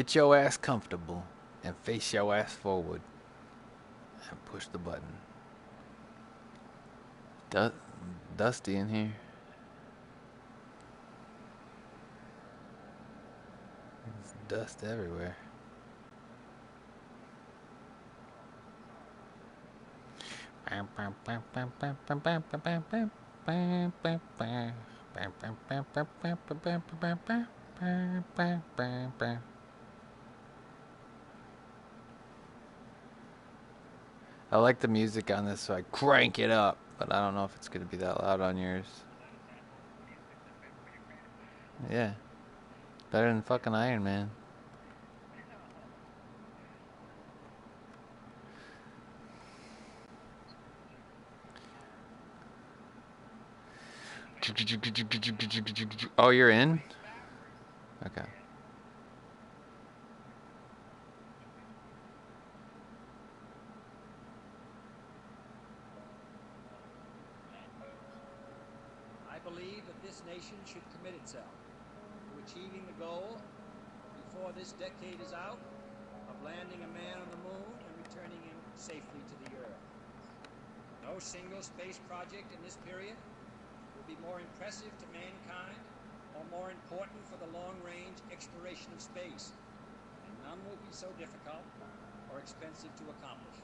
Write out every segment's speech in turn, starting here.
Get your ass comfortable and face your ass forward and push the button. Dusty in here. There's dust everywhere. I like the music on this, so I crank it up, but I don't know if it's going to be that loud on yours. Yeah. Better than fucking Iron Man. Oh, you're in? Okay. I believe that this nation should commit itself to achieving the goal before this decade is out of landing a man on the moon and returning him safely to the Earth. No single space project in this period will be more impressive to mankind or more important for the long-range exploration of space, and none will be so difficult or expensive to accomplish.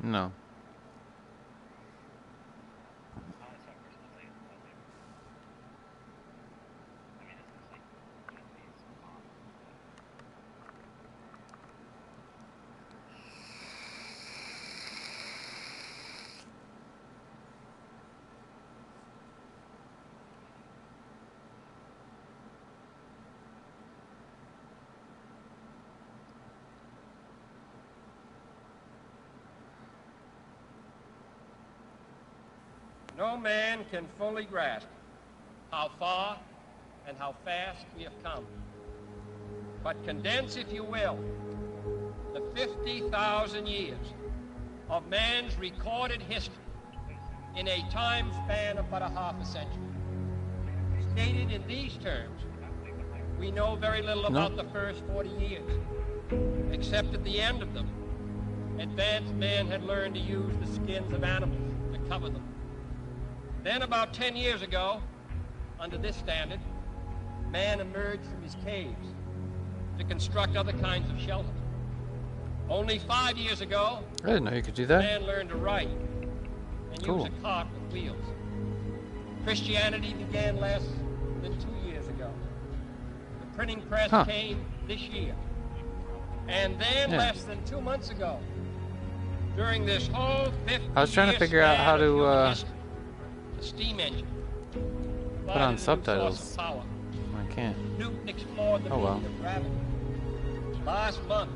No. No man can fully grasp how far and how fast we have come. But condense, if you will, the 50,000 years of man's recorded history in a time span of but a half a century. Stated in these terms, we know very little about the first 40 years, except at the end of them, advanced man had learned to use the skins of animals to cover them. Then about 10 years ago, under this standard, man emerged from his caves to construct other kinds of shelter. Only 5 years ago, I didn't know you could do that. Man learned to write and use a cart with wheels. Christianity began less than 2 years ago. The printing press came this year. And then less than 2 months ago, during this whole 50 I was trying to figure out how to the steam engine put on subtitles. I can't. Newton explored the well. meaning of gravity. Last month,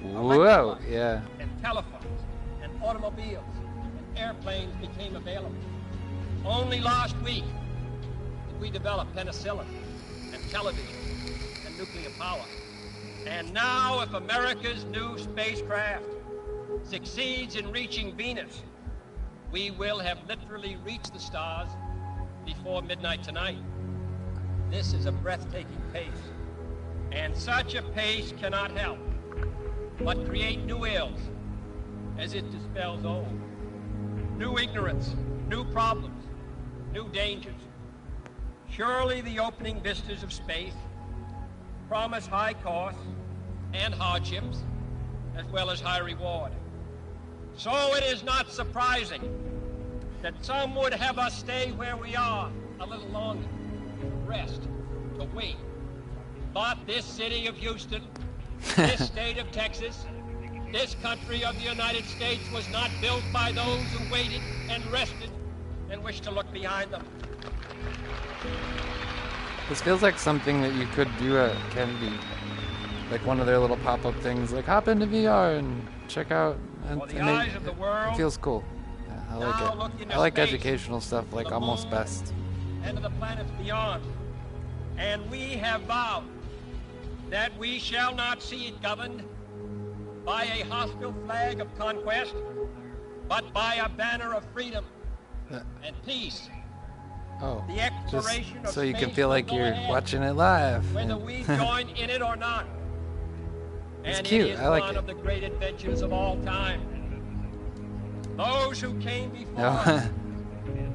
Whoa, yeah. and telephones and automobiles and airplanes became available. Only last week did we develop penicillin and television and nuclear power. And now, if America's new spacecraft succeeds in reaching Venus, we will have literally reached the stars before midnight tonight. This is a breathtaking pace, and such a pace cannot help but create new ills as it dispels old. New ignorance, new problems, new dangers. Surely the opening vistas of space promise high costs and hardships, as well as high reward. So it is not surprising that some would have us stay where we are a little longer, to rest, to wait. But this city of Houston, this state of Texas, this country of the United States was not built by those who waited and rested and wished to look behind them. This feels like something that you could do at Kennedy. Like one of their little pop-up things, like hop into VR and check out. And For the eyes of the world, it feels cool. Yeah, I like Now it. look into I like space, educational stuff to like the almost moon, best. and to the planets beyond. And we have vowed that we shall not see it governed by a hostile flag of conquest, but by a banner of freedom and peace. Oh, The just exploration of so you can space feel will like go you're ahead, watching it live. whether and- we join in it or not. It's And cute. it is I like one it. of the great adventures of all time. Those who came before No. us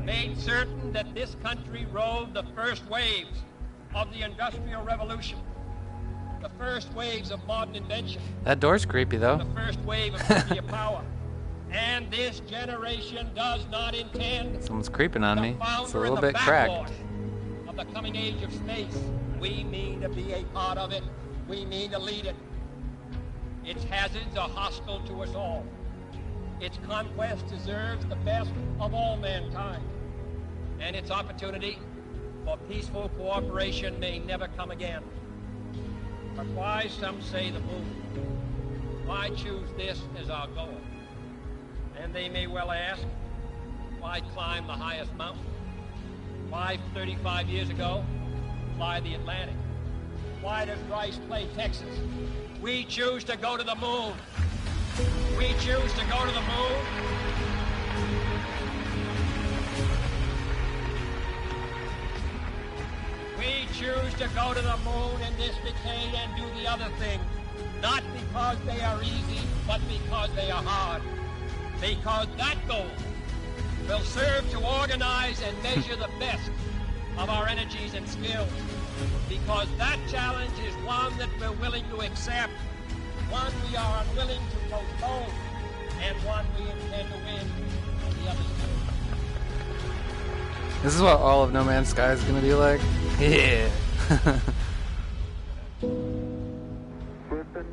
made certain that this country rode the first waves of the Industrial Revolution, the first waves of modern invention, That door's creepy though. the first wave of nuclear power. And this generation does not intend Someone's creeping on to me. It's a founder in little the bit cracked. backwash of the coming age of space. We mean to be a part of it. We mean to lead it. Its hazards are hostile to us all. Its conquest deserves the best of all mankind. And its opportunity for peaceful cooperation may never come again. But why, some say, the moon? Why choose this as our goal? And they may well ask, why climb the highest mountain? Why, 35 years ago, fly the Atlantic? Why does Rice play Texas? We choose to go to the moon. We choose to go to the moon. We choose to go to the moon in this decade and do the other thing. Not because they are easy, but because they are hard. Because that goal will serve to organize and measure the best of our energies and skills. Because that challenge is one that we're willing to accept, one we are unwilling to postpone, and one we intend to win on the other side. This is what all of No Man's Sky is gonna be like. Yeah. Listen,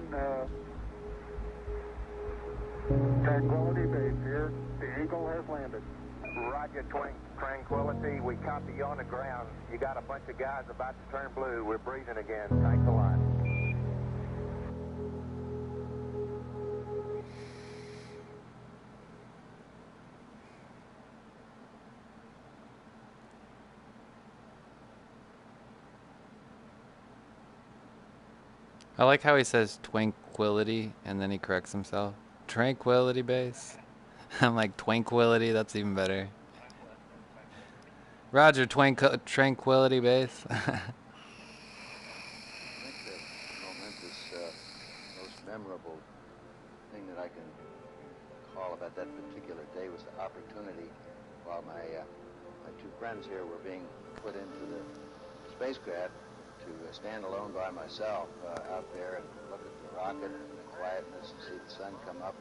Tranquility Base here. The Eagle has landed. Roger, Tranquility. We copy you on the ground. You got a bunch of guys about to turn blue. We're breathing again. Thanks a lot. I like how he says Twanquility and then he corrects himself. Tranquility Base. I'm like Twanquility, that's even better. Roger, Tranquility Base. I think the momentous, most memorable thing that I can recall about that particular day was the opportunity while my two friends here were being put into the spacecraft to stand alone by myself out there and look at the rocket and the quietness and see the sun come up,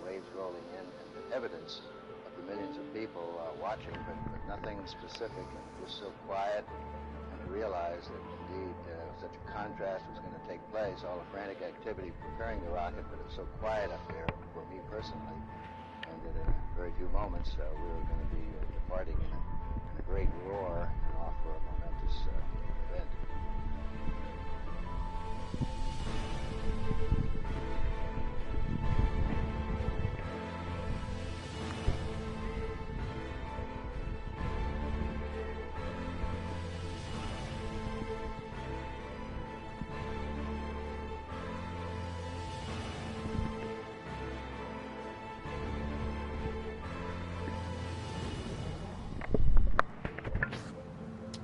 waves rolling in, and the evidence of the millions of people watching, but nothing specific, and just so quiet, and to realize that indeed such a contrast was going to take place, all the frantic activity preparing the rocket, but it was so quiet up there for me personally, and that in a very few moments we were going to be departing in a great roar and off for a momentous event.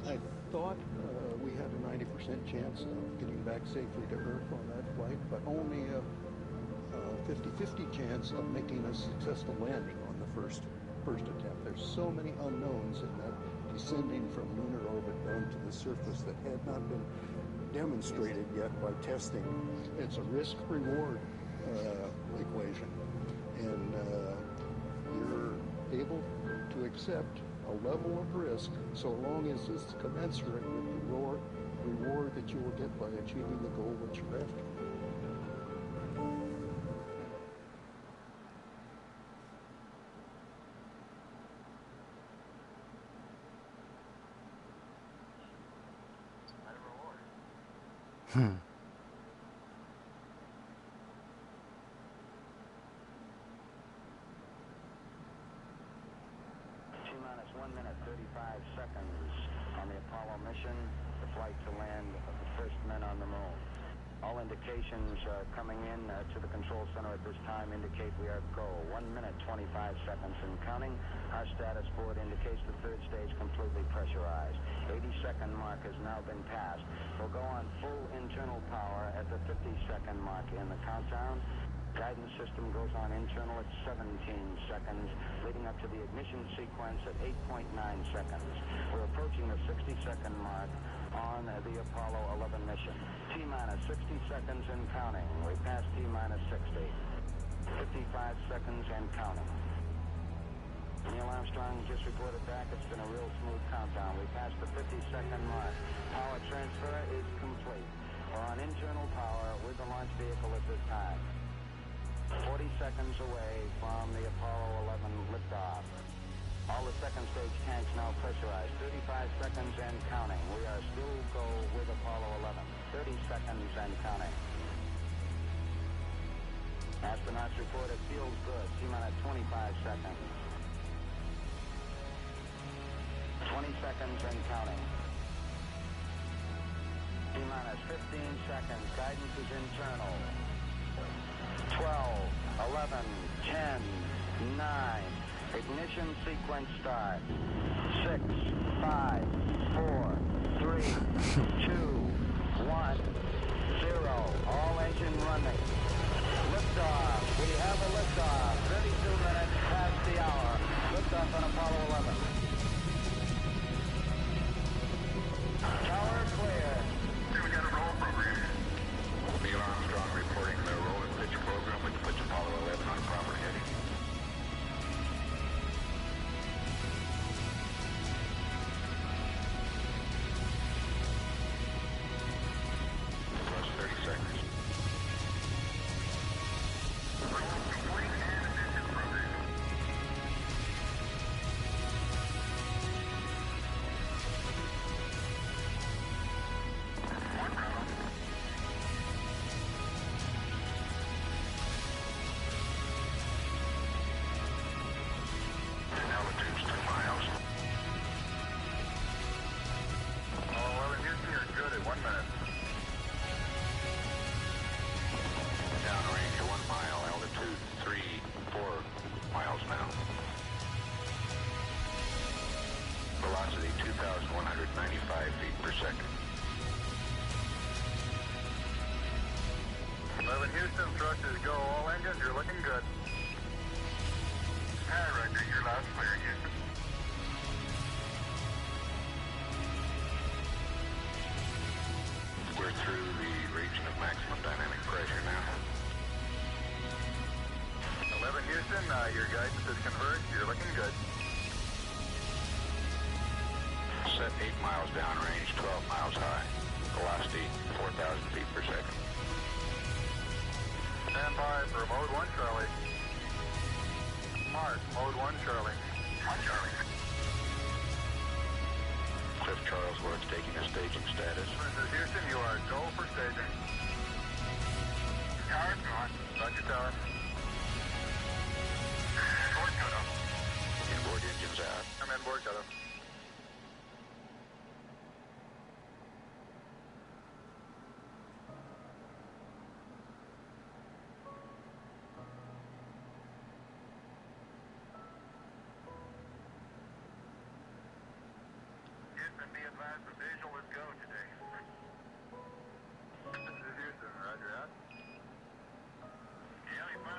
I thought we had a 90% chance of getting back safely to Earth on that flight, but only a 50-50 chance of making a successful landing on the first attempt. There's so many unknowns in that descending from lunar orbit down to the surface that had not been demonstrated yet by testing. It's a risk-reward equation, and you're able to accept a level of risk so long as it's commensurate with the reward that you will get by achieving the goal that you're after. minute, 35 seconds on the Apollo mission, the flight to land of the first men on the moon. All indications coming in to the control center at this time indicate we are go. 1 minute, 25 seconds and counting. Our status board indicates the third stage completely pressurized. 80-second mark has now been passed. We'll go on full internal power at the 50-second mark in the countdown. Guidance system goes on internal at 17 seconds, leading up to the ignition sequence at 8.9 seconds. We're approaching the 60-second mark on the Apollo 11 mission. T-minus 60 seconds and counting. We passed T-minus 60. 55 seconds and counting. Neil Armstrong just reported back. It's been a real smooth countdown. We passed the 50-second mark. Power transfer is complete. We're on internal power with the launch vehicle at this time. 40 seconds away from the Apollo 11 liftoff. All the second stage tanks now pressurized. 35 seconds and counting. We are still go with Apollo 11. 30 seconds and counting. Astronauts report it feels good. T-minus 25 seconds. 20 seconds and counting. T-minus 15 seconds. Guidance is internal. 12, 11, 10, 9. Ignition sequence start. 6, 5, 4, 3, 2, 1, 0. All engine running. Liftoff. We have a liftoff. 32 minutes past the hour. Liftoff on Apollo 11. Tower clear. We got a roll program. Neil Armstrong reporting the roll and pitch program, which puts Apollo 11 on proper heading. Plus 30 seconds. Roll complete and ignition provision. One round. Altitude's 2 miles. Apollo 11 Houston, you're good at 1 minute. Downrange 1 mile, altitude 3, 4 miles now. Velocity 2,195 feet per second. 11 Houston, thrusters go. All engines, you're looking good. Hi, Roger. You're loud and clear, Houston. We're through the region of maximum dynamic pressure now. 11 Houston, your guidance is converged. You're looking good. Set 8 miles downrange, 12 miles high. Velocity 4,000 feet per second. Stand by for mode 1, Charlie. Mark, mode 1, Charlie. 1, Charlie. Cliff Charles Ward's taking a staging status. This is Houston, you are go for staging. Tower's gone. Roger, tower. Board cutoff. Inboard engines out. I'm in board cutoff. Houston, be advised the visual is go today. This is Houston, roger out. Yeah, we found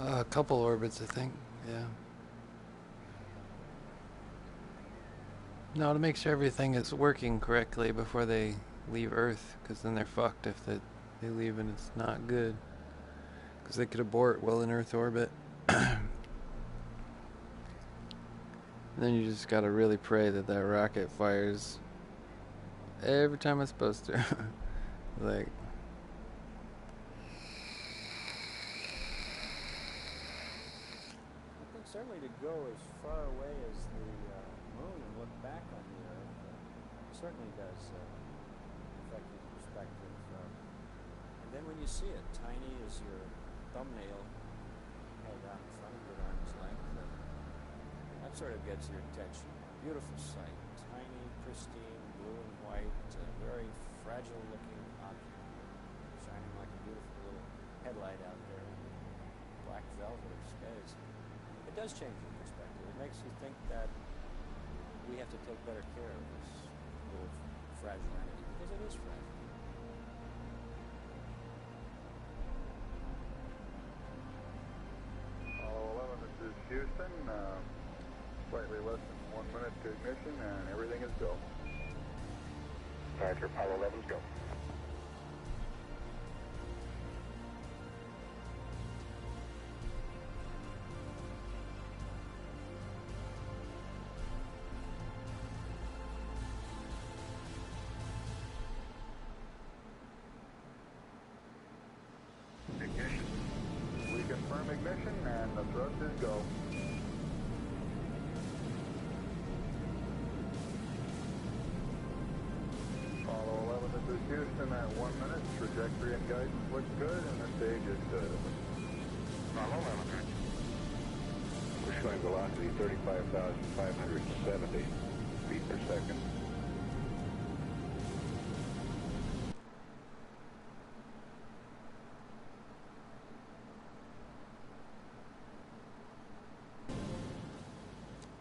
A couple orbits, I think. Yeah. No, to make sure everything is working correctly before they leave Earth, because then they're fucked if they leave and it's not good. Because they could abort while in Earth orbit. Then you just gotta really pray that that rocket fires every time it's supposed to. Like, I think certainly to go as far away as the moon and look back on the Earth certainly does affect your perspective. And then when you see it, tiny as your thumbnail held out in front of your arm's length, that sort of gets your attention. Beautiful sight, tiny, pristine, blue and white, very fragile-looking object, shining like a beautiful little headlight out there in the black velvet of space. It does change your perspective. It makes you think that we have to take better care of this little fragile entity, because it is fragile. Apollo 11, this is Houston. Slightly less than 1 minute to ignition, and everything is go. Roger, Apollo 11's go. Ignition. We confirm ignition, and the thrust is go. Apollo 11, this is Houston at 1 minute. Trajectory and guidance look good, and the stage is good. Apollo 11. We're showing velocity 35,570 feet per second.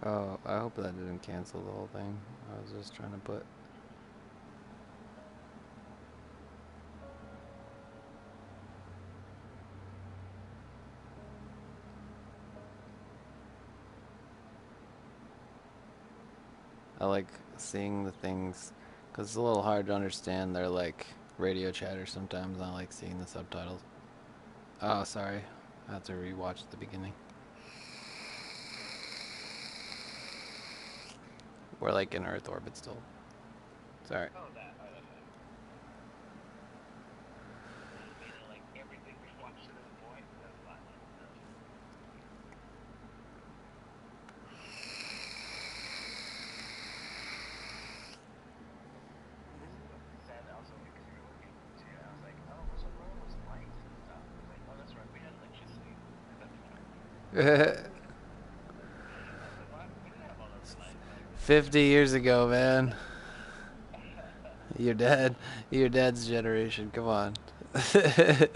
oh, I hope that didn't cancel the whole thing. I was just trying to put. I like seeing the things, because it's a little hard to understand their, like, radio chatter sometimes. I like seeing the subtitles. Oh, sorry. I have to rewatch the beginning. We're, like, in Earth orbit still. Sorry. Electricity. 50 years ago, man. Your dad's generation. Come on. It's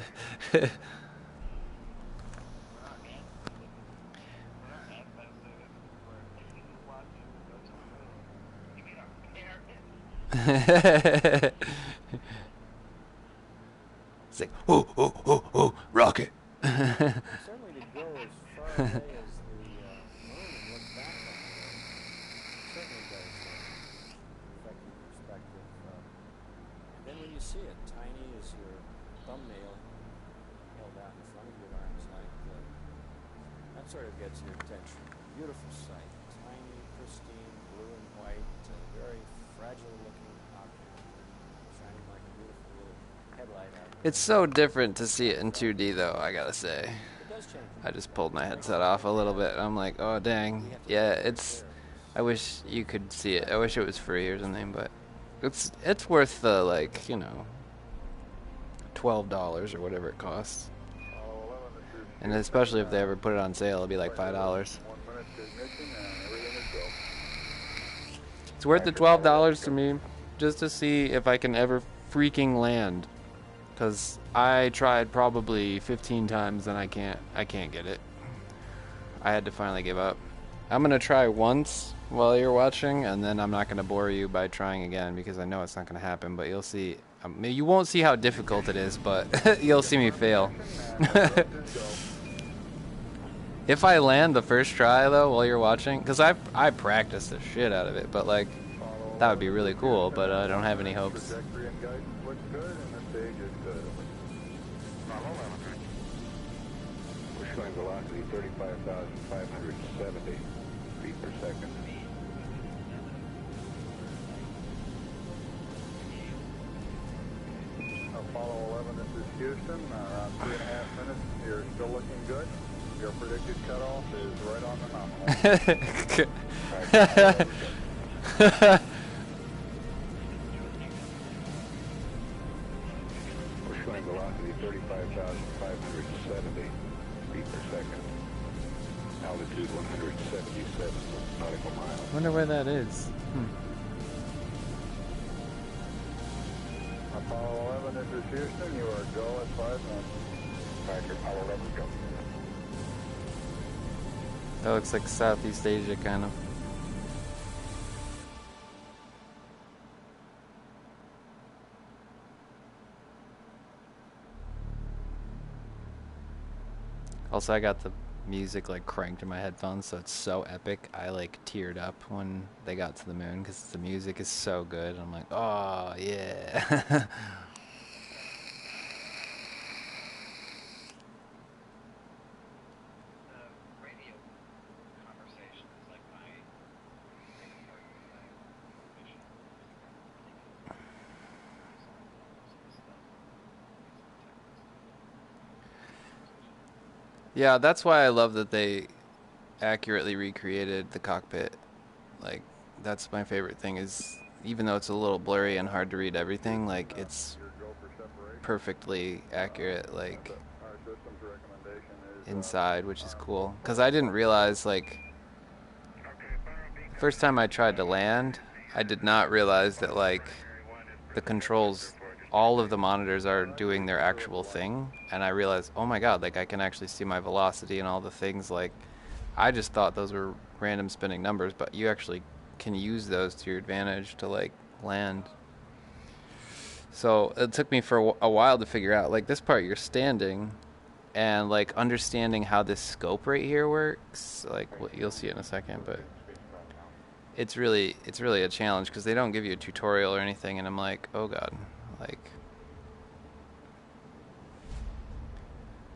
like, oh, oh, oh, oh, rocket. Certainly to go as far away as the moon and look back on the Earth certainly does affect your perspective. And then when you see it, tiny as your thumbnail held out in front of your arm's length, that sort of gets your attention. Beautiful sight, tiny, pristine, blue and white, very fragile-looking object, shining like a beautiful little headlight out there. It's so different to see it in 2D, though, I gotta say. It does change. I just pulled my headset off a little bit. I'm like, oh, dang. Yeah, it's... I wish you could see it. I wish it was free or something, but... It's worth the, like, you know... $12 or whatever it costs. Apollo 11, this is And especially if they ever put it on sale, it'll be like $5. 1 minute to ignition, and everything is go. It's worth the $12 to me, just to see if I can ever freaking land. Because I tried probably 15 times and I can't get it. I had to finally give up. I'm gonna try once while you're watching, and then I'm not gonna bore you by trying again because I know it's not gonna happen. But you'll see. You won't see how difficult it is, but you'll see me fail. If I land the first try though while you're watching, because I practiced the shit out of it, but like that would be really cool. But I don't have any hopes. Trajectory and guidance looks good, and the stage is good. We're showing velocity 35,570 feet per second. Apollo 11, this is Houston. Around 3.5 minutes. You're still looking good. Your predicted cutoff is right on the nominal. We're showing velocity 35,570 feet per second. Altitude 177 nautical miles. Wonder where that is. Apollo 11, this is Houston. You are go at 5 minutes. Roger, Apollo 11, go. That looks like Southeast Asia, kind of. Also, I got the music like cranked in my headphones, so it's so epic. I like teared up when they got to the moon because the music is so good. I'm like, oh yeah. Yeah, that's why I love that they accurately recreated the cockpit. Like, that's my favorite thing is, even though it's a little blurry and hard to read everything, like, it's perfectly accurate, like, Our system's recommendation is inside, which is cool. Because I didn't realize, like, first time I tried to land, I did not realize that, like, the controls, all of the monitors are doing their actual thing, and I realized, oh my god, like I can actually see my velocity and all the things. Like, I just thought those were random spinning numbers, but you actually can use those to your advantage to like land. So it took me for a while to figure out, like, this part you're standing and like understanding how this scope right here works. Like, you'll see it in a second, but it's really a challenge because they don't give you a tutorial or anything, and I'm like, oh god.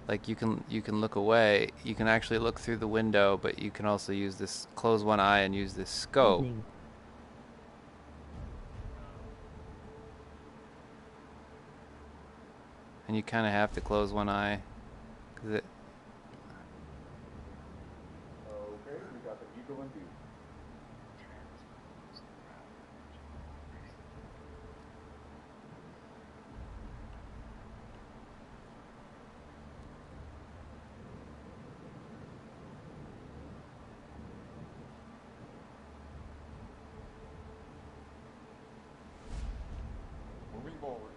Like you can look away. You can actually look through the window, but you can also use this, close one eye and use this scope. Evening. And you kind of have to close one eye, 'cause it. okay. We got the Eagle in view. Moving forward.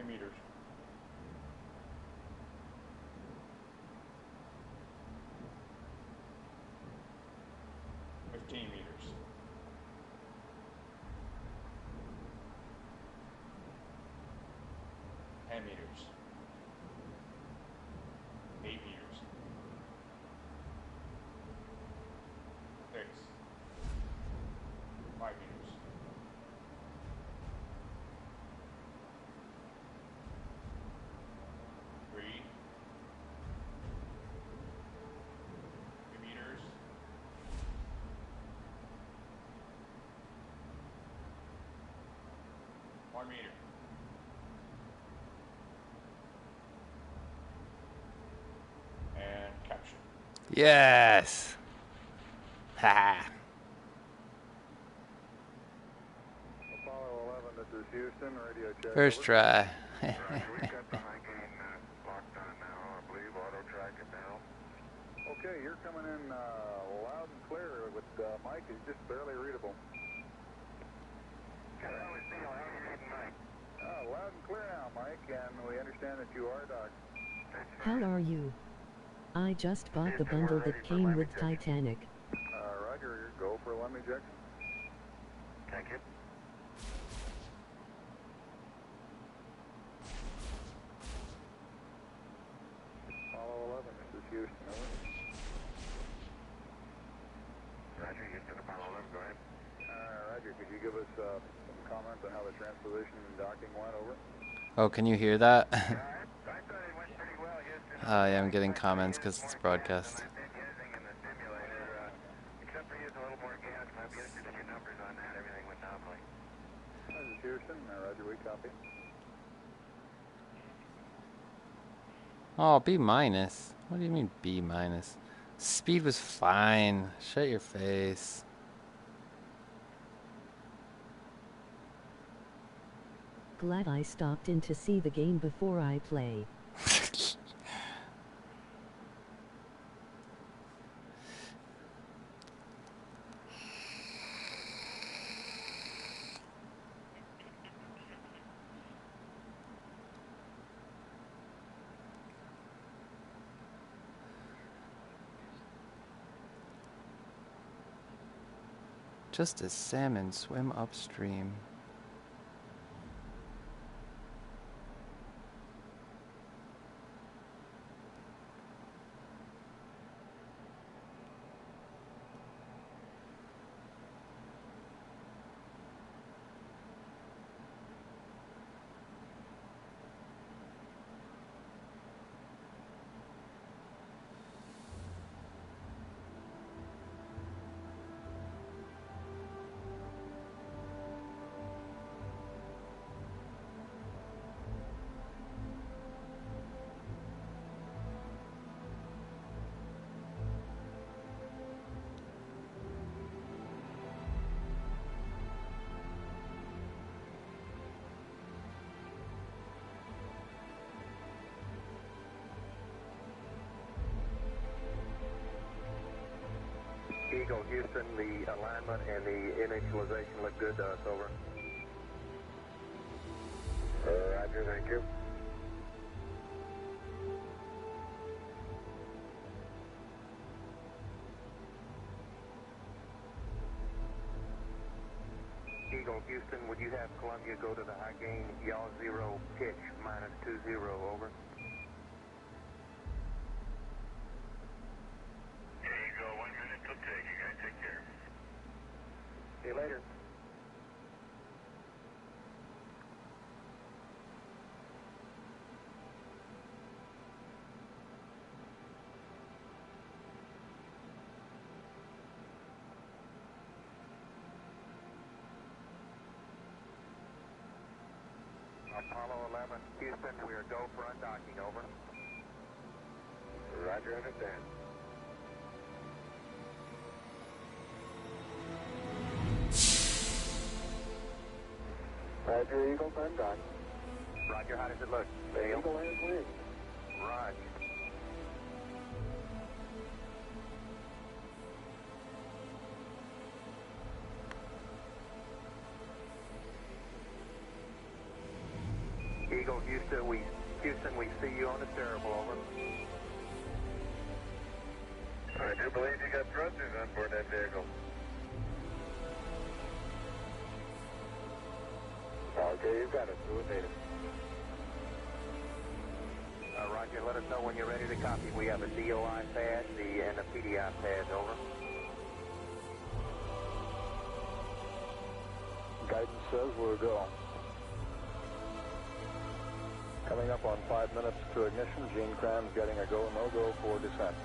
Meters. 15 meters. 10 meters. 8 meters. 6. 5 meters. 3 meters. 1 meter. And capture. Yes. Ha. Apollo 11, this is Houston. Radio check. First try. We've got the high gain locked on now, I believe. Auto track it now. Okay, you're coming in loud and clear with Mike. He's just barely readable. Loud and clear now, Mike, and we understand that you are Doc. How are you? I just bought the bundle that came with Titanic. Roger, go for Lemmy Jackson. Thank you. Apollo 11, this is Houston, over. Roger, Houston, Apollo 11, go ahead. Roger, could you give us some comments on how the transposition and docking went, over? Oh, can you hear that? I thought it went pretty well, Houston. Yeah, I'm getting comments because it's broadcast. I've been using in the simulator, except for using a little more gas, and I'd be interested in your numbers on that. Everything went nominally. This is Houston, Roger, we copy. Oh, B minus. What do you mean B minus? Speed was fine. Shut your face. Glad I stopped in to see the game before I play. Just as salmon swim upstream. Eagle, Houston, the alignment and the initialization look good to us, over. Roger, thank you. Eagle, Houston, would you have Columbia go to the high gain, yaw 0, pitch, -20, over? There you go, 1 minute till take. You guys take care. See you later. Apollo 11, Houston, we are go for undocking, over. Roger, understand. Roger, Eagle, undock. Roger, how does it look? Eagle and wing. Roger. Eagle, Houston, we see you on the terrible, over. I do believe you got thrusters on board that vehicle. Okay, you got it. Do it, native. Roger, let us know when you're ready to copy. We have a DOI pad and a PDI pad, over. Guidance says we're go. Coming up on 5 minutes to ignition. Gene Kranz getting a go, no-go for descent.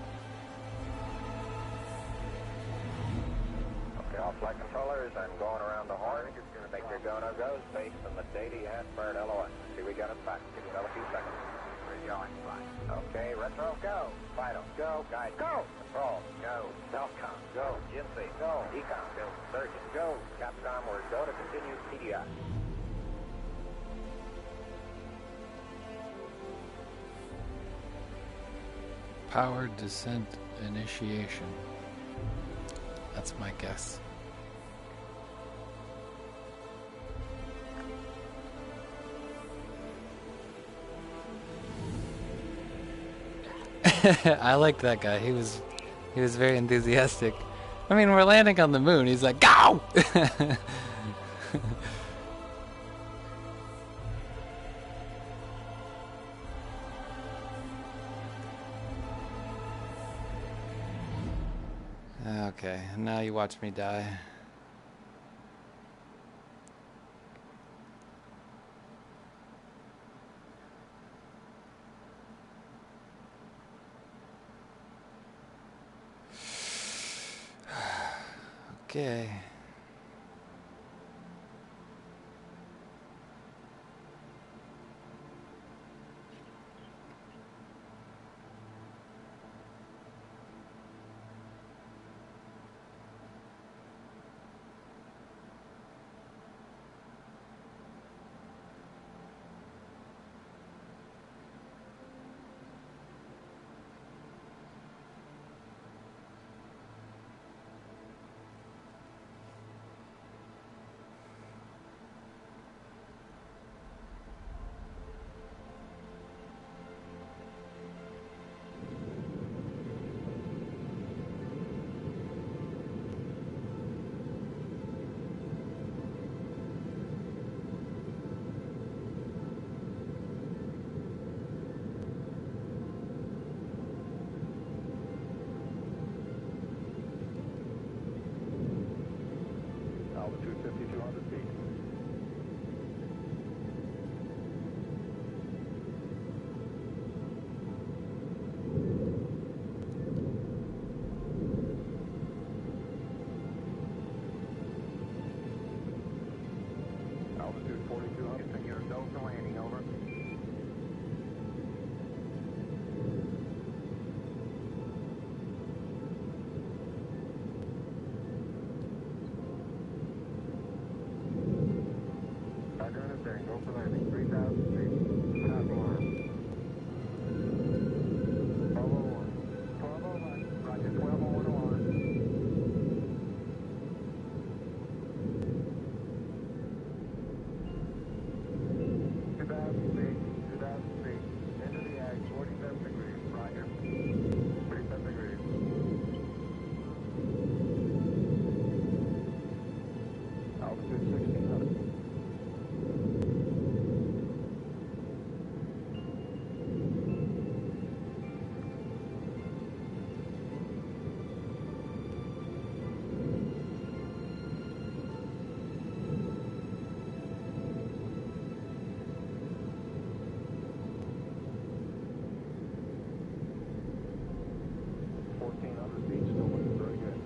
Okay, all flight controllers, I'm going around the horn. Just going to make your go, no-go based on the Dady Ashburn LOI. See, we got it back. Give it a few seconds. We're going, fine. Okay, retro, go. Vital, go. Guide, go. Control, go. Self-com, go. GIMC, go. Ecom, go. Surgeon, go. Capcom, we're go to continue PDI. Powered descent initiation. That's my guess. I liked that guy. He was very enthusiastic. I mean, we're landing on the moon. He's like, go! Okay, now you watch me die. Okay. Altitude 5,200 feet. Altitude 4,200. Houston, you're go for landing, over. Roger, understand. Go for landing. 3,000 feet. Top alarm. 1201. 1201. Roger, 1201 alarm. 2,000 feet. 2,000 feet. Into the ag. 47 degrees. Roger. 47 degrees. Altitude 1,600. Feet, still looking very good.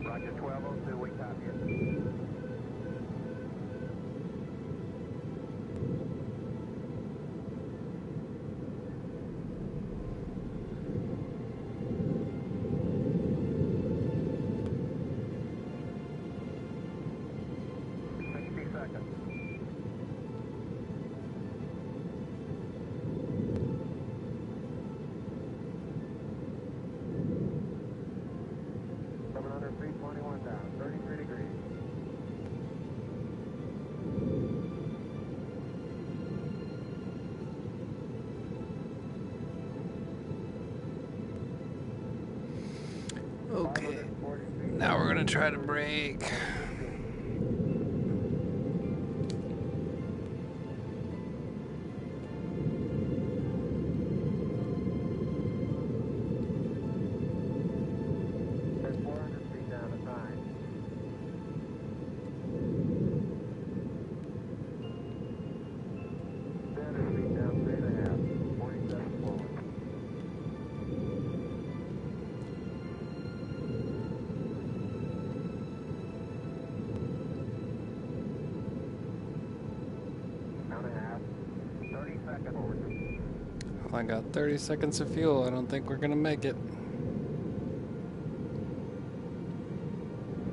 Roger, 1202, we copy you. Okay. Now we're gonna try to brake. There's 400 feet down to 9. Feet down 3.5. 47 forward. I got 30 seconds of fuel. I don't think we're gonna make it.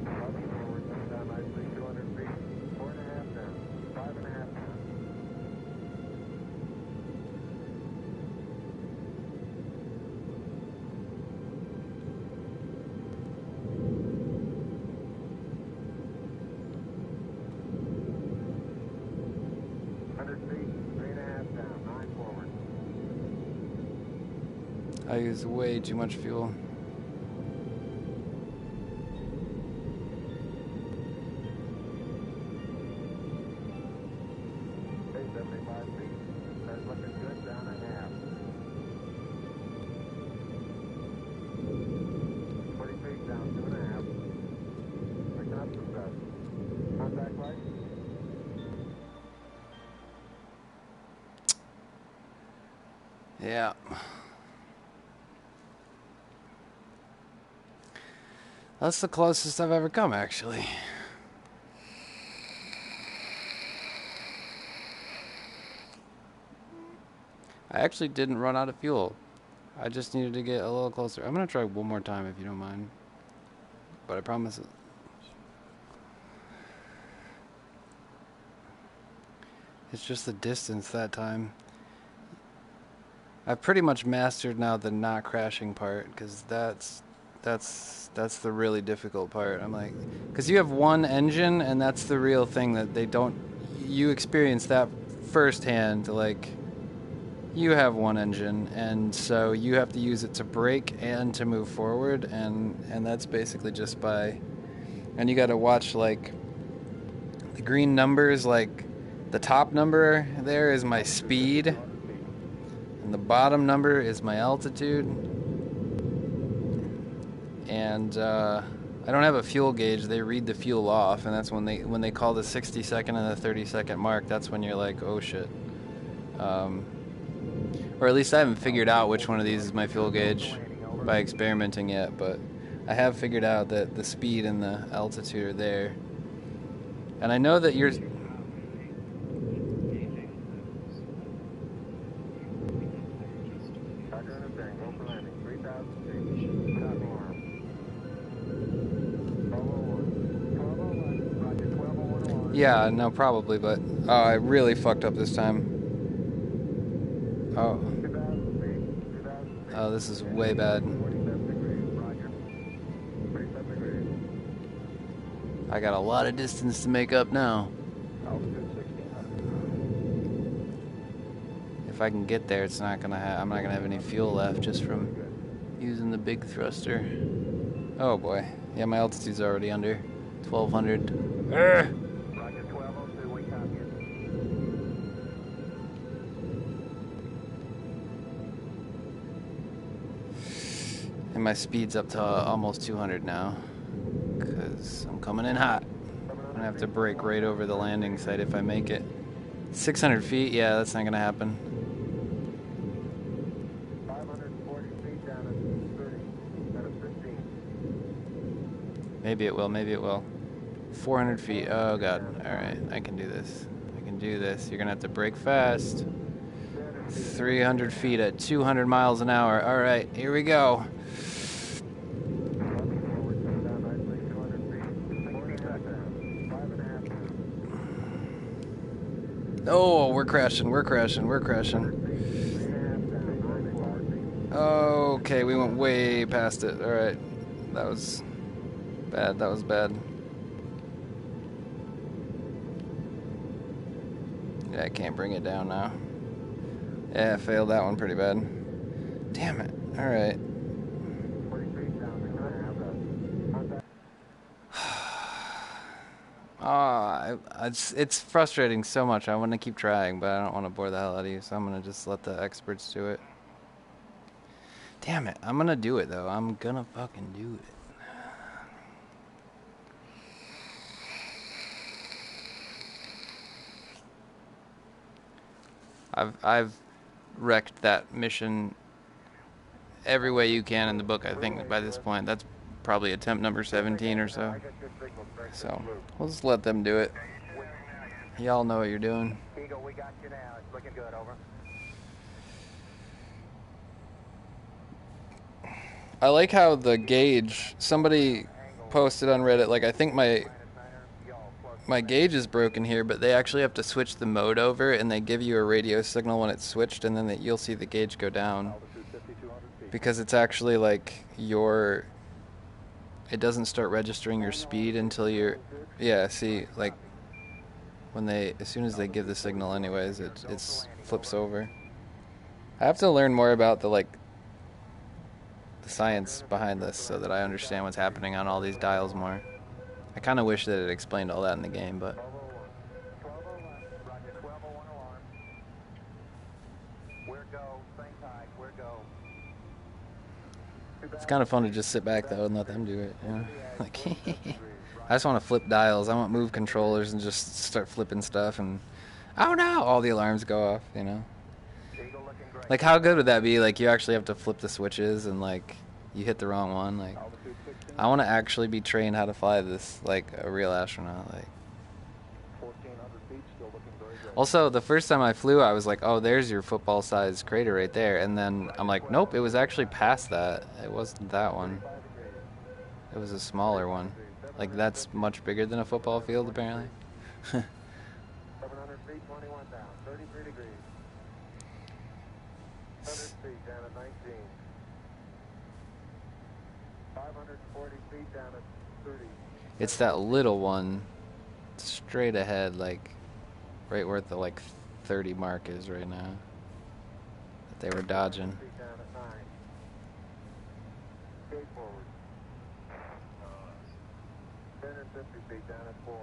Forward, down nicely, 200 feet. I use way too much fuel. Okay, 75 feet. That's looking good, down a half. 20 feet down, 2.5. Picking up some dust. Contact light. Yeah. That's the closest I've ever come, actually. I actually didn't run out of fuel. I just needed to get a little closer. I'm going to try one more time if you don't mind. But I promise it. It's just the distance that time. I've pretty much mastered now the not crashing part, because that's the really difficult part. I'm like, because you have one engine, and that's the real thing that they don't. You experience that firsthand. Like, you have one engine, and so you have to use it to brake and to move forward, and that's basically just by. And you got to watch like the green numbers, like the top number there is my speed. And the bottom number is my altitude. And I don't have a fuel gauge. They read the fuel off, and that's when they call the 60-second and the 30-second mark. That's when you're like, oh shit. Or at least I haven't figured out which one of these is my fuel gauge by experimenting yet. But I have figured out that the speed and the altitude are there. And I know that you're. Yeah, no, probably, but I really fucked up this time. Oh. Oh, this is way bad. I got a lot of distance to make up now. If I can get there, it's not gonna I'm not gonna have any fuel left just from using the big thruster. Oh boy. Yeah, my altitude's already under 1200. Urgh! And my speed's up to almost 200 now, because I'm coming in hot. I'm gonna have to brake right over the landing site if I make it. 600 feet, yeah, that's not gonna happen. 540 feet down at 30, out of 15. Maybe it will, maybe it will. 400 feet, oh god. Alright, I can do this. I can do this. You're gonna have to brake fast. 300 feet at 200 miles an hour. Alright, here we go. Oh, we're crashing, we're crashing, we're crashing. Okay, we went way past it. Alright. That was bad, that was bad. Yeah, I can't bring it down now. Yeah, I failed that one pretty bad. Damn it. Alright. It's frustrating so much. I want to keep trying, but I don't want to bore the hell out of you, so I'm going to just let the experts do it. Damn it. I'm going to do it, though. I'm going to fucking do it. I've wrecked that mission every way you can in the book, I think, by this point. That's probably attempt number 17 or so. So, we'll just let them do it. Y'all know what you're doing. Eagle, we got you now. It's looking good, over. I like how the gauge, somebody posted on Reddit, like, I think my gauge is broken here, but they actually have to switch the mode over, and they give you a radio signal when it's switched, and then you'll see the gauge go down. Because it's actually like it doesn't start registering your speed until you're, yeah, see, like, as soon as they give the signal anyways, it flips over. I have to learn more about the, like, the science behind this so that I understand what's happening on all these dials more. I kind of wish that it explained all that in the game, but 1201, Roger, 1201 alarm. Where go, same tide, where go. it's kind of fun to just sit back though and let them do it. You know? Like, I just want to flip dials. I want move controllers and just start flipping stuff, and oh no, all the alarms go off. You know, like how good would that be? Like you actually have to flip the switches and like you hit the wrong one. Like I want to actually be trained how to fly this like a real astronaut. Like. Also, the first time I flew, I was like, oh, there's your football-sized crater right there. And then I'm like, nope, it was actually past that. It wasn't that one. It was a smaller one. Like, that's much bigger than a football field, apparently. 700 feet, 21 down, 33 degrees. 100 feet down at 19. 540 feet down at 30. It's that little one straight ahead, like, right where the, like, 30 mark is right now. That they were dodging. Feet down at 9. Gate forward. 1050 feet down at 4.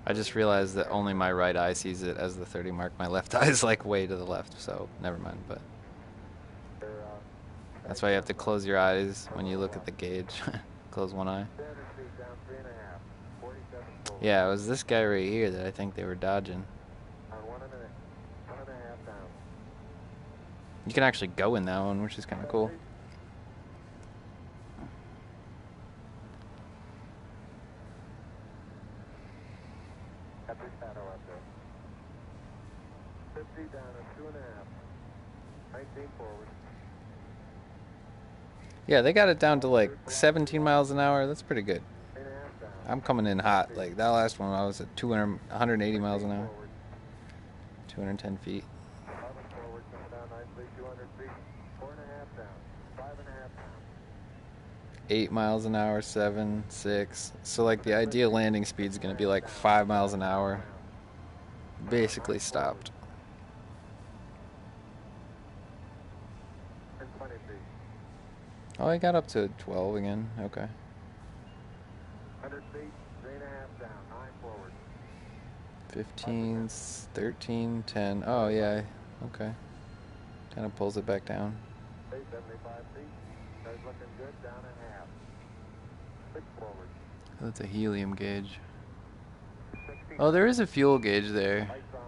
I just realized that only my right eye sees it as the 30 mark. My left eye is, like, way to the left, so never mind, but... That's why you have to close your eyes when you look at the gauge. Close one eye. 300 feet down 3.5. 47 forward. Yeah, it was this guy right here that I think they were dodging. On 1.5 down. You can actually go in that one, which is kind of cool. Happy shadow up there. 50 down at 2.5. 19 forward. Yeah, they got it down to like 17 miles an hour. That's pretty good. 8.5 down. I'm coming in hot. Like that last one, I was at 180 miles an hour. 210 feet. 11 forward, coming down nicely. 200 feet. 4.5 down. 5.5 down. 8 miles an hour, 7, 6. So like the ideal landing speed is going to be like 5 miles an hour. Basically stopped. 20 feet. Oh, I got up to 12 again. Okay. 100 feet. 3.5 down. 9 forward. 15, 13, 10. Oh, yeah. Okay. Kind of pulls it back down. 75 feet. That's looking good. Down a half. 6 forward. That's a helium gauge. 60. Oh, there is a fuel gauge there. Lights on.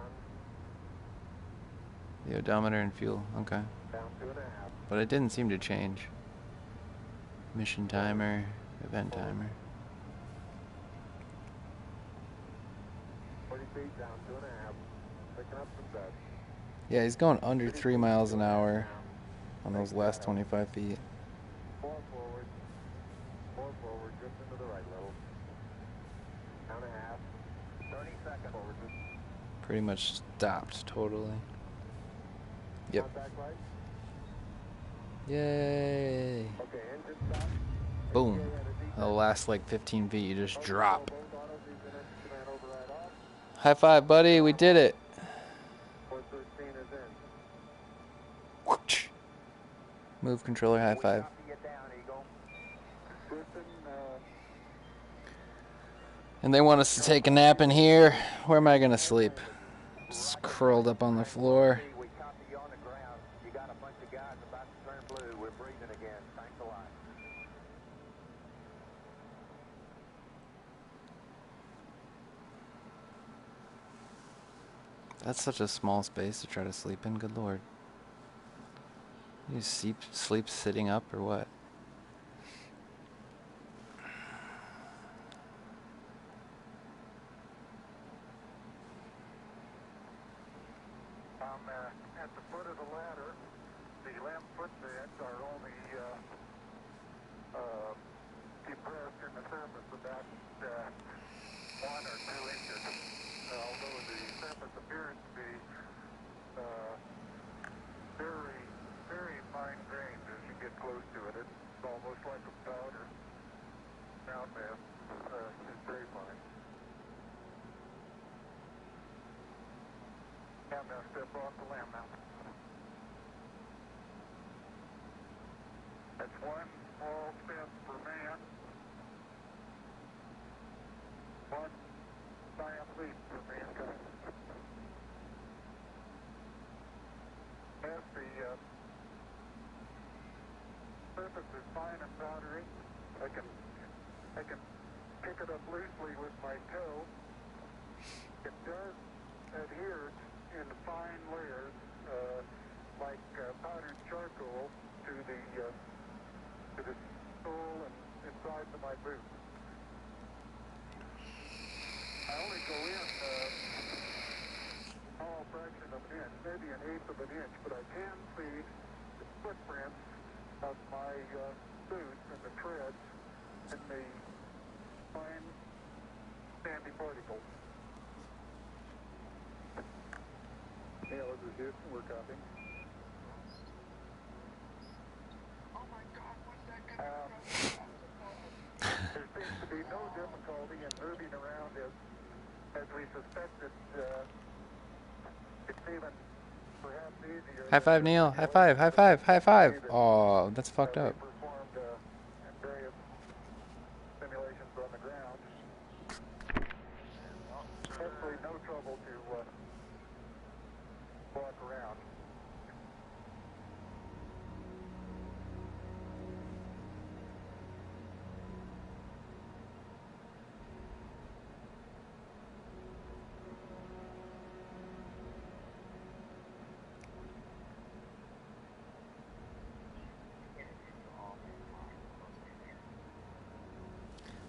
The odometer and fuel. Okay. Down 2.5. But it didn't seem to change. Mission timer, event timer. 40 feet. Down 2.5. Picking up some dust. Yeah, he's going under 3 miles an hour on those last 25 feet. 4 forward. 4 forward. Just into the right level. Down a half. 30 seconds forward. Pretty much stopped totally. Yep. Contact light. Yay. Okay, engine stop. Boom. The last like 15 feet, you just drop. Both autos, engine command override off. High five, buddy. We did it. 413 is in. Whoosh. Move controller, high five. Copy you down, Eagle. Listen, And they want us to take a nap in here. Where am I going to sleep? Just curled up on the floor. we copy you on the ground. You got a bunch of guys about to turn blue. We're breathing again. Thanks a lot. That's such a small space to try to sleep in. Good lord. You sleep sitting up or what? At the foot of the ladder, the lamp footbeds are only depressed in the surface about 1 or 2 inches, although the surface appears to be very, very fine grained as you get close to it. It's almost like a powder. Ground mass is very fine. I'm going to step off the lamp now. That's one small step for man, one giant leap for mankind. As the surface is fine and powdery, I can pick it up loosely with my toe. It does adhere in fine layers, like powdered charcoal, to the sole and insides of my boot. I only go in a small fraction of an inch, maybe an eighth of an inch, but I can see the footprints of my boots and the treads and the fine sandy particles. Neil, this is Houston. We're copying. Oh my God, what's that coming from? There seems to be no difficulty in moving around as we suspected. It's even perhaps easier. High five, Neil. High five, high five, high five. Oh, that's fucked up. We performed various simulations on the ground. Hopefully no trouble to walk around.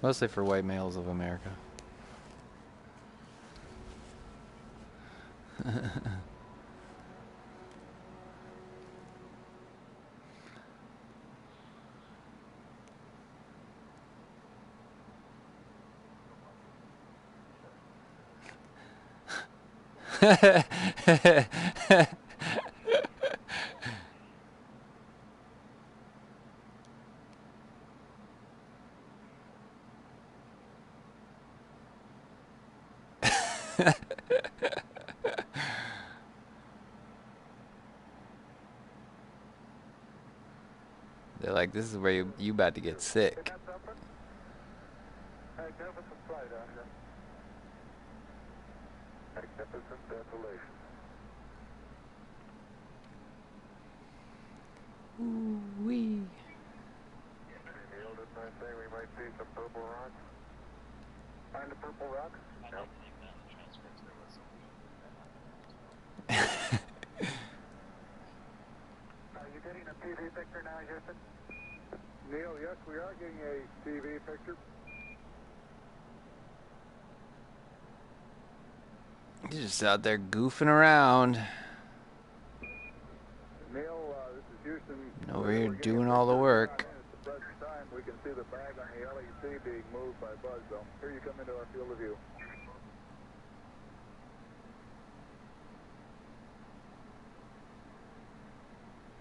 Mostly for white males of America. They're like, this is where you about to get sick. Magnificent sight out here. Magnificent desolation. Ooh-wee. Neil, didn't I say we might see some purple rocks? Find the purple rocks? No. Are you getting a TV picture now, Houston? Neil, yes, we are getting a TV picture. He's just out there goofing around. Neil, this is Houston. Over here doing all the work. At the present time, we can see the bag on the LEC being moved by Buzz, though. Here you come into our field of view.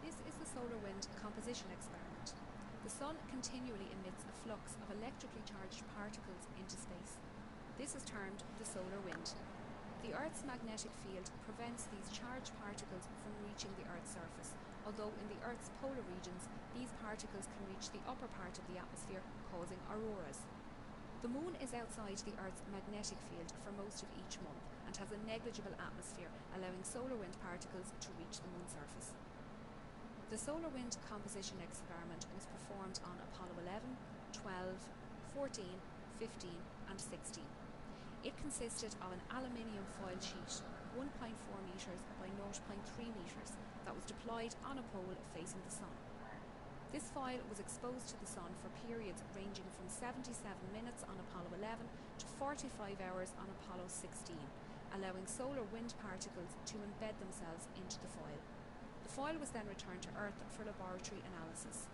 This is the solar wind composition experiment. The sun continually emits a flux of electrically charged particles into space. This is termed the solar wind. The Earth's magnetic field prevents these charged particles from reaching the Earth's surface, although in the Earth's polar regions, these particles can reach the upper part of the atmosphere, causing auroras. The Moon is outside the Earth's magnetic field for most of each month and has a negligible atmosphere, allowing solar wind particles to reach the Moon's surface. The solar wind composition experiment was performed on Apollo 11, 12, 14, 15 and 16. It consisted of an aluminium foil sheet, 1.4 metres by 0.3 metres, that was deployed on a pole facing the Sun. This foil was exposed to the Sun for periods ranging from 77 minutes on Apollo 11 to 45 hours on Apollo 16, allowing solar wind particles to embed themselves into the foil. The foil was then returned to Earth for laboratory analysis.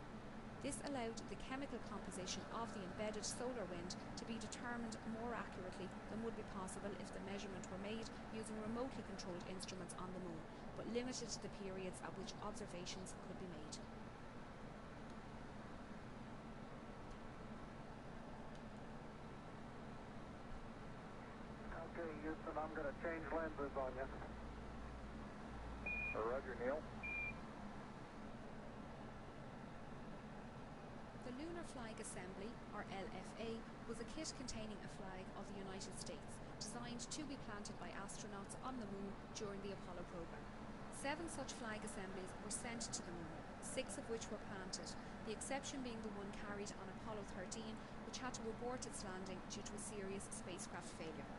This allowed the chemical composition of the embedded solar wind to be determined more accurately than would be possible if the measurement were made using remotely controlled instruments on the Moon, but limited to the periods at which observations could be made. Okay, Houston, I'm going to change lenses on you. Roger, Neil. Lunar Flag Assembly, or LFA, was a kit containing a flag of the United States, designed to be planted by astronauts on the Moon during the Apollo program. 7 such flag assemblies were sent to the Moon, 6 of which were planted, the exception being the one carried on Apollo 13, which had to abort its landing due to a serious spacecraft failure.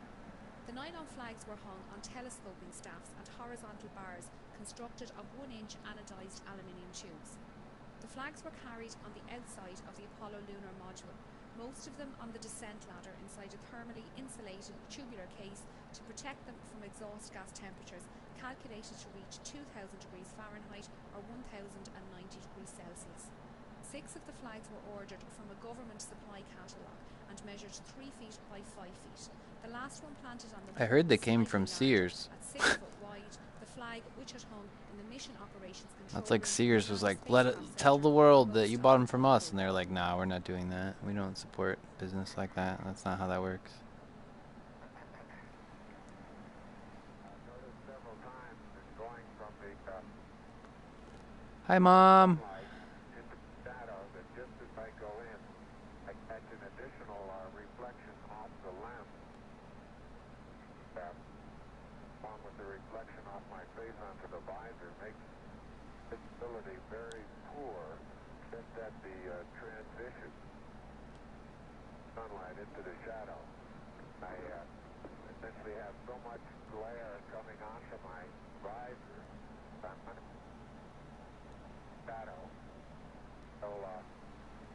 The nylon flags were hung on telescoping staffs and horizontal bars constructed of 1-inch anodized aluminium tubes. The flags were carried on the outside of the Apollo lunar module, most of them on the descent ladder inside a thermally insulated tubular case to protect them from exhaust gas temperatures calculated to reach 2000 degrees Fahrenheit or 1090 degrees Celsius. 6 of the flags were ordered from a government supply catalogue and measured 3 feet by 5 feet. The last one planted on the I heard they came from Sears. At 6 foot wide, the flag, which had hung in the Mission Operations Control That's like Room Sears was behind like, the let it spacecraft tell center, the world rose that you to bought them Apollo from us, and 12. they're like, nah, we're not doing that. We don't support business like that. That's not how that works. I've noticed several times that going from the Hi, Mom. light into the shadow, that just as I go in, I catch an additional reflection off the lens. Along with the reflection off my face onto the visor makes visibility very poor just at the transition sunlight into the shadow. I essentially have so much glare coming onto my visor. Shadow. So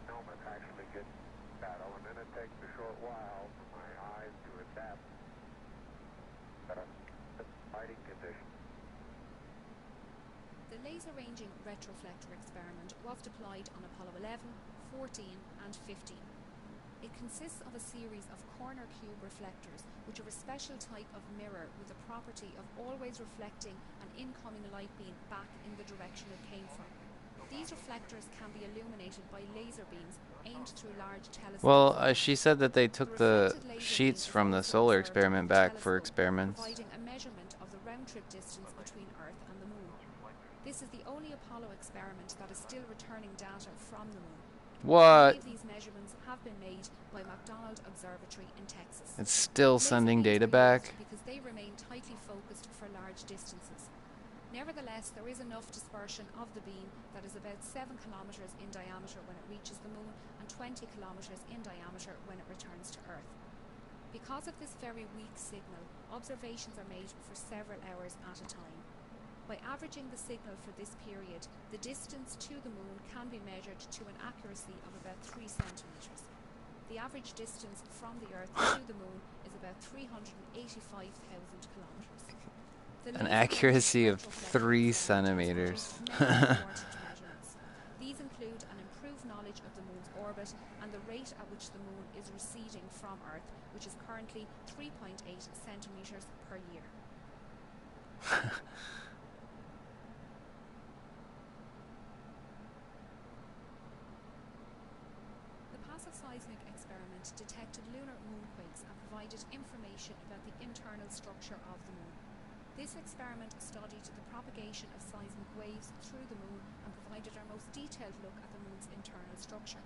helmet actually gets shadow, and then it takes a short while for my eyes to adapt to lighting conditions. The laser ranging retroflector experiment was deployed on Apollo 11, 14 and 15. It consists of a series of corner cube reflectors, which are a special type of mirror with the property of always reflecting an incoming light beam back in the direction it came from. These reflectors can be illuminated by laser beams aimed through large telescopes. Well, she said that they took the reflected laser sheets beam is from the also solar observed experiment with a back for telescope, experiments. providing a measurement of the round-trip distance between Earth and the Moon. This is the only Apollo experiment that is still returning data from the Moon. What? Many of these measurements have been made by McDonald Observatory in Texas. It's still Laser sending beams data are used back. because they remain tightly focused for large distances. Nevertheless, there is enough dispersion of the beam that is about 7 kilometers in diameter when it reaches the Moon and 20 kilometers in diameter when it returns to Earth. Because of this very weak signal, observations are made for several hours at a time. By averaging the signal for this period, the distance to the Moon can be measured to an accuracy of about 3 centimeters. The average distance from the Earth to the Moon is about 385,000 kilometers. An accuracy of 3 centimeters. These include an improved knowledge of the Moon's orbit and the rate at which the Moon is receding from Earth, which is currently 3.8 centimeters per year. The passive seismic experiment detected lunar moonquakes and provided information about the internal structure of the Moon. This experiment studied the propagation of seismic waves through the Moon and provided our most detailed look at the Moon's internal structure.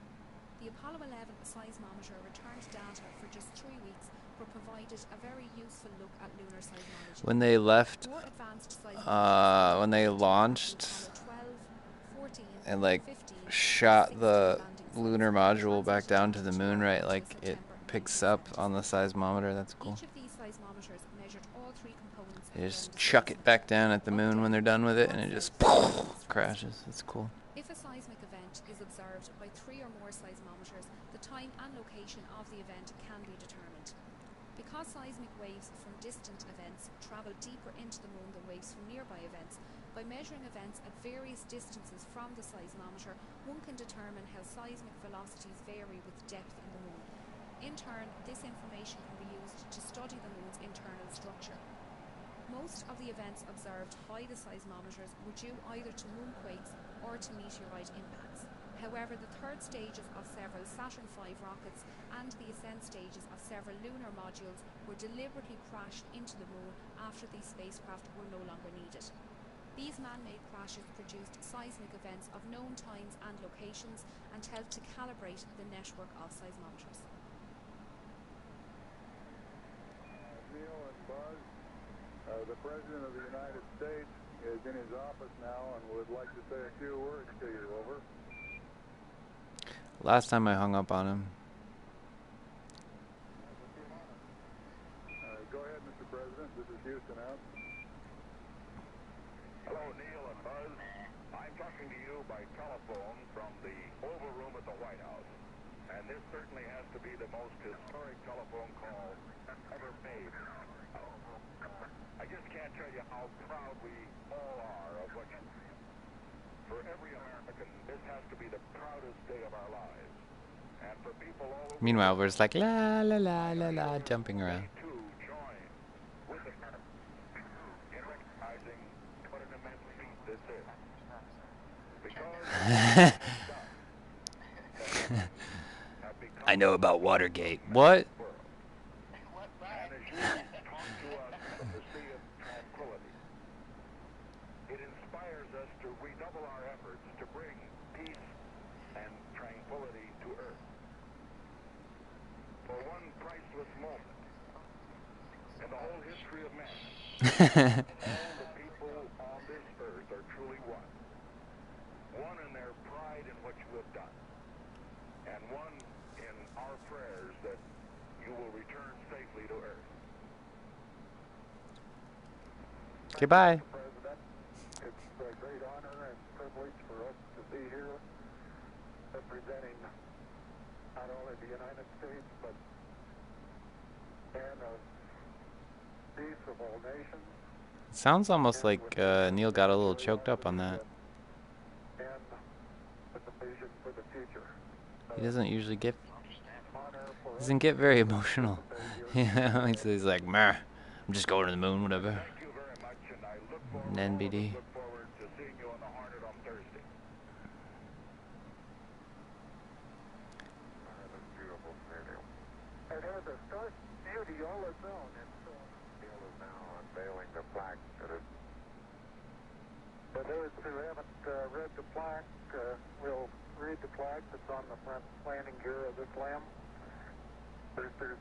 The Apollo 11 seismometer returned data for just 3 weeks, but provided a very useful look at lunar seismology. When they left, More advanced when they launched and like shot the lunar module back down to the Moon, right? Like it picks up on the seismometer. That's cool. Each of these seismometers measured all 3 components. They just chuck it back down at the Moon when they're done with it, and it just crashes. It's cool. If a seismic event is observed by 3 or more seismometers, the time and location of the event can be determined. Because seismic waves from distant events travel deeper into the Moon than waves from nearby events, by measuring events at various distances from the seismometer, one can determine how seismic velocities vary with depth in the Moon. In turn, this information can be used to study the Moon's internal structure. Most of the events observed by the seismometers were due either to moonquakes or to meteorite impacts. However, the third stages of several Saturn V rockets and the ascent stages of several lunar modules were deliberately crashed into the Moon after these spacecraft were no longer needed. These man-made crashes produced seismic events of known times and locations and helped to calibrate the network of seismometers. Neil and Buzz, the President of the United States is in his office now and would like to say a few words to you. Over. Last time I hung up on him. Go ahead, Mr. President. This is Houston out. Hello, Neil and Buzz. I'm talking to you by telephone from the Oval Room at the White House. And this certainly has to be the most historic telephone call ever made. I just can't tell you how proud we all are of what you do. For every American, this has to be the proudest day of our lives. And for people all over. Meanwhile, we're just like la la la la la, jumping around. To join with the in recognizing what an immense feat this is. Because I know about Watergate. What? and as you talk to us from the sea of tranquility, it inspires us to redouble our efforts to bring peace and tranquility to Earth. For one priceless moment in the whole history of man, all the people on this Earth are truly one. One in their pride in what you have done, and one in our prayers that you will return safely to Earth. Goodbye. President, it's a great honor and privilege for us to be here representing not only the United States, but and of peace of all nations. Sounds almost like Neil got a little choked up on that. And with the vision for the future. He doesn't usually get Honor for us doesn't get very emotional. You know, he's like, meh, I'm just going to the moon, whatever. Thank you very much, and I look forward, An NBD. look forward to seeing you on the Hornet on Thursday. That's beautiful stadium. It has a stark beauty all its own, and so Neil is now unveiling the plaque that is. For those who haven't read the plaque, we'll read the plaque that's on the front landing gear of this LAM. There's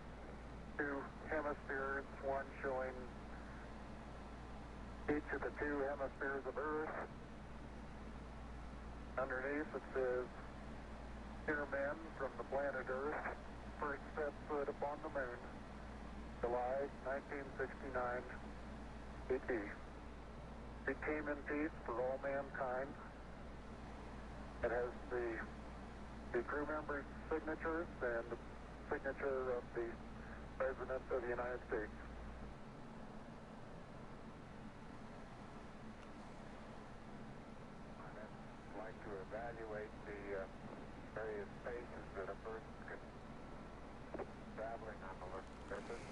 two hemispheres, one showing each of the two hemispheres of Earth. Underneath it says, "Dear men from the planet Earth, first set foot upon the moon, July 1969, ET. It came in peace for all mankind." It has the crew members' signatures and the signature of the President of the United States. I'd like to evaluate the various spaces that a person can traveling on the surface.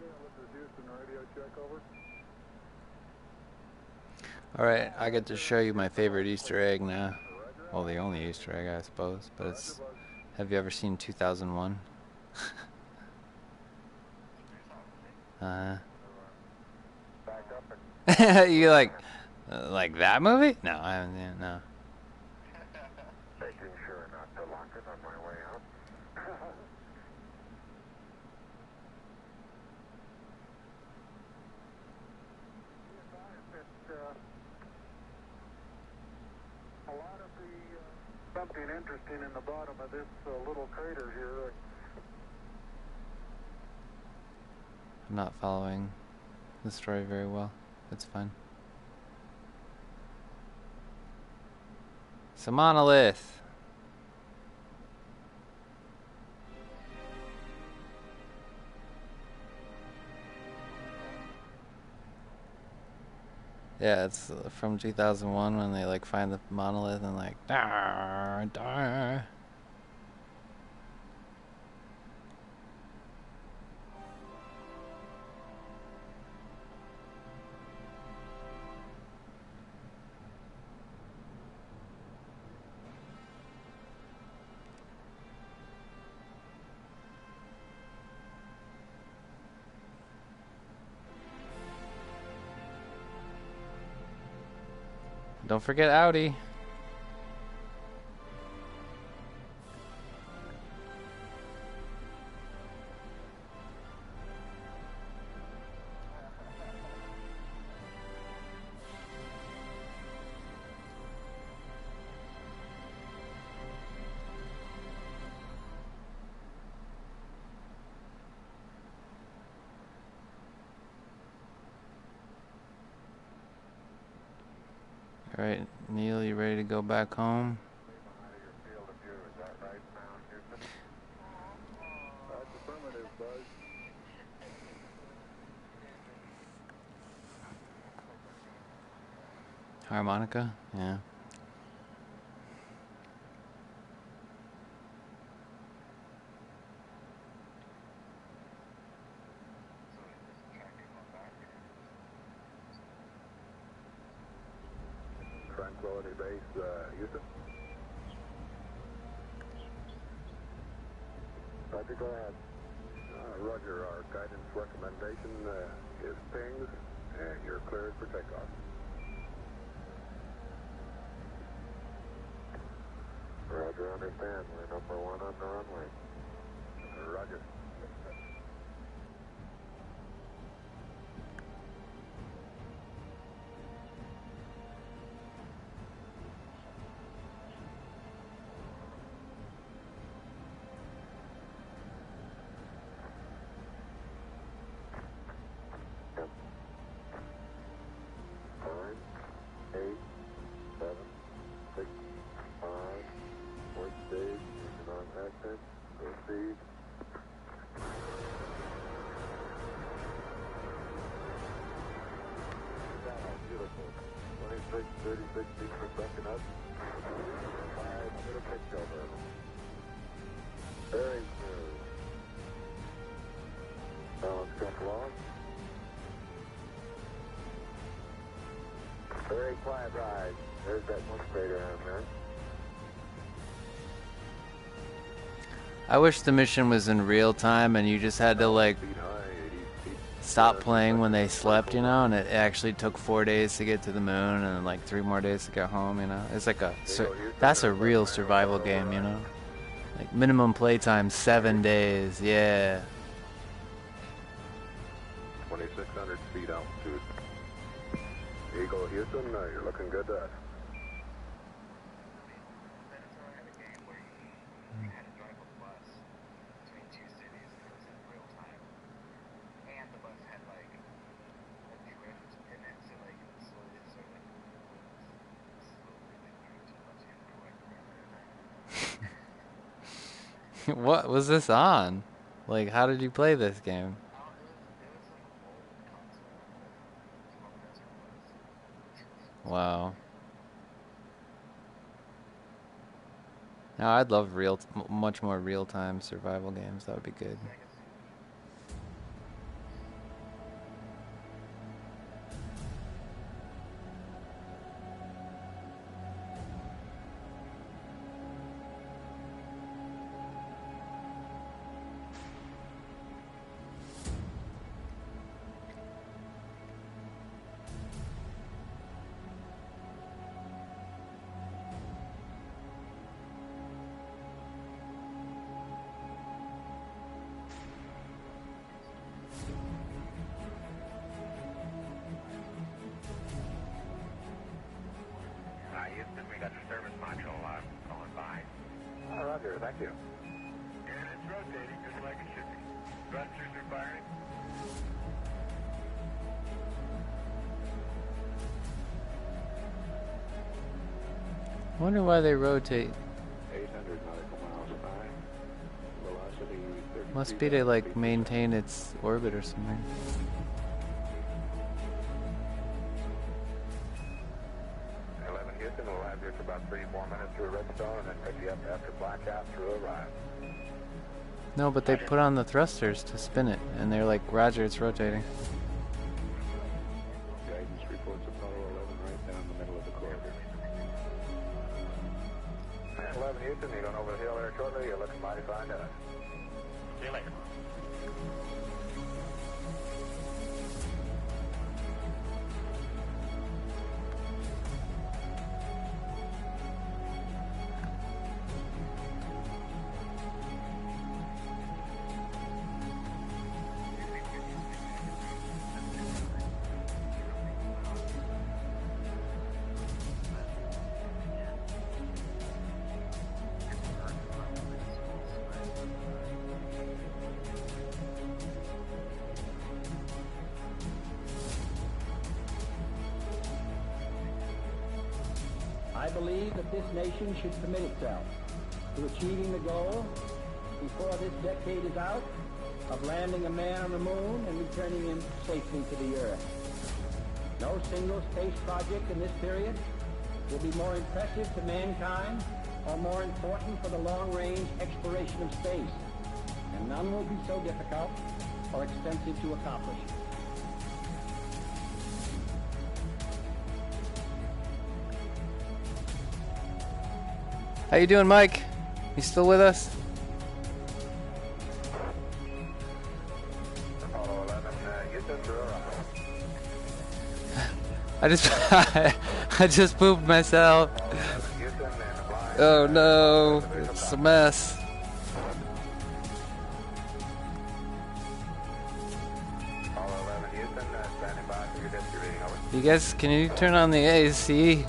Yeah, this is Houston radio check over. Alright, I get to show you my favorite Easter egg now. Well, the only Easter egg, I suppose. But it's... Have you ever seen 2001? Back up and You like that movie? No, I haven't seen it, no. making sure not to lock it on my way out. A lot of the something interesting in the bottom of this little crater here. I'm not following the story very well. It's fine. It's a monolith. Yeah, it's from 2001 when they like find the monolith and like dar dar. Don't forget Audi. All right, Neil, you ready to go back home? That's affirmative, Buzz. Harmonica? Yeah. Tranquility Base, Houston. Roger, go ahead. Roger, our guidance recommendation is pings, and you're cleared for takeoff. Roger, understand. We're number one on the runway. Roger. Proceed. Beautiful. 26, 36 feet per second up. 5 pitch over. Very smooth. Balance come along. Very quiet ride. There's that one crater on there. I wish the mission was in real time and you just had to like stop playing when they slept, you know, and it actually took 4 days to get to the moon and like 3 more days to get home, you know. It's like that's a real survival game, you know. Like minimum playtime 7 days, yeah. 2,600 feet altitude. Eagle Houston, you're looking good to us. What was this on? Like, how did you play this game? Wow. Now I'd love much more real-time survival games. That would be good. Houston, we got the service module going by. Roger, thank you. And it's rotating just like it should be. Thrusters are firing. I wonder why they rotate. 800 nautical miles an hour. Velocity 30 Must be to like maintain its orbit or something. 11 Houston, we'll have you for about 3-4 minutes through Redstone and then pick you up after blackout through Orion. No, but they put on the thrusters to spin it, and they're like, Roger, it's rotating. Guidance reports Apollo 11 right down the middle of the corridor. 11 Houston, you're going over the hill there shortly. You're looking mighty fine to us. See you later. believe that this nation should commit itself to achieving the goal, before this decade is out, of landing a man on the moon and returning him safely to the Earth. No single space project in this period will be more impressive to mankind or more important for the long-range exploration of space, and none will be so difficult or expensive to accomplish. How you doing, Mike? You still with us? Apollo 11, Houston, I just pooped myself. Oh no, it's a mess. Apollo 11, Houston, standing by for your disk reading, over. You guys, can you turn on the AC?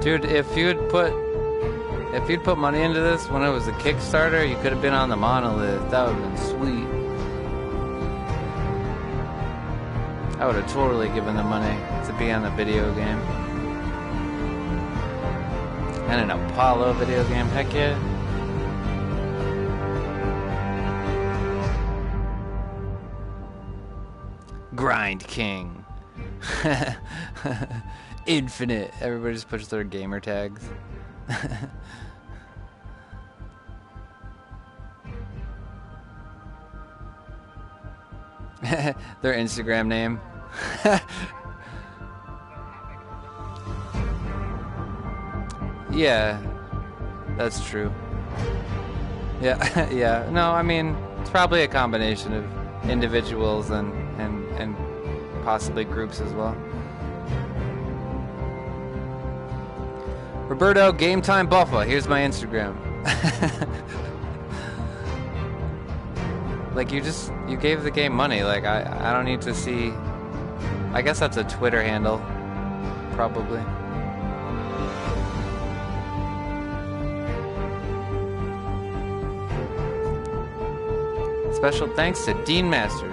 Dude, if you'd put money into this when it was a Kickstarter, you could have been on the monolith. That would have been sweet. I would have totally given the money to be on the video game. And an Apollo video game, heck yeah. Grind King. Infinite. Everybody just puts their gamer tags. Their Instagram name. Yeah, that's true. Yeah, yeah. No, I mean, it's probably a combination of individuals and possibly groups as well. Roberto Game Time Buffa. Here's my Instagram. Like, you gave the game money. Like, I don't need to see. I guess that's a Twitter handle, probably. Special thanks to Dean Masters.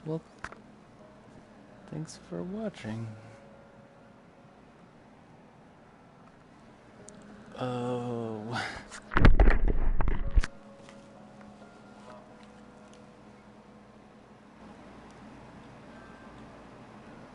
Well, thanks for watching. Oh.